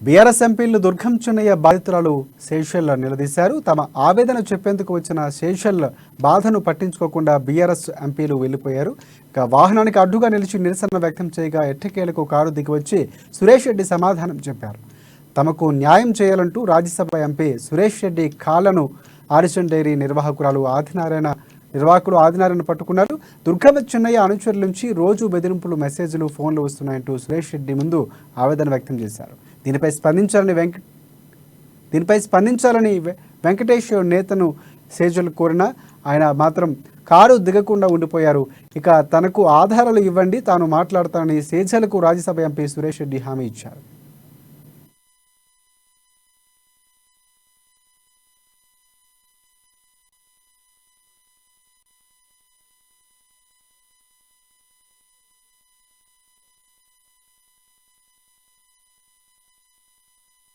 BRS ఎంపీలు దుర్గం చిన్నయ్య బాధితురాలు శేషల్ నిలదీశారు. తమ ఆవేదన చెప్పేందుకు వచ్చిన శేషల్ బాధను పట్టించుకోకుండా బీఆర్ఎస్ ఎంపీలు వెళ్లిపోయారు. ఇక వాహనానికి అడ్డుగా నిలిచి నిరసన వ్యక్తం చేయగా ఎట్టకేలకు కారు దిగివచ్చి సురేష్ రెడ్డి సమాధానం చెప్పారు. తమకు న్యాయం చేయాలంటూ రాజ్యసభ ఎంపీ సురేష్ రెడ్డి కాళ్లను ఆరిజన్ డైరీ నిర్వాహకులు ఆదినారాయణ పట్టుకున్నారు. దుర్గం చిన్నయ్య అనుచరుల నుంచి రోజు బెదిరింపులు, మెసేజ్లు, ఫోన్లు వస్తున్నాయంటూ సురేష్ రెడ్డి ముందు ఆవేదన వ్యక్తం చేశారు. దీనిపై స్పందించాలని వెంకటేష్ నేతను సేజల్ కోరినా ఆయన మాత్రం కారు దిగకుండా ఉండిపోయారు. ఇక తనకు ఆధారాలు ఇవ్వండి, తాను మాట్లాడతానని సేజల్కు రాజ్యసభ ఎంపీ సురేష్ రెడ్డి హామీ ఇచ్చారు.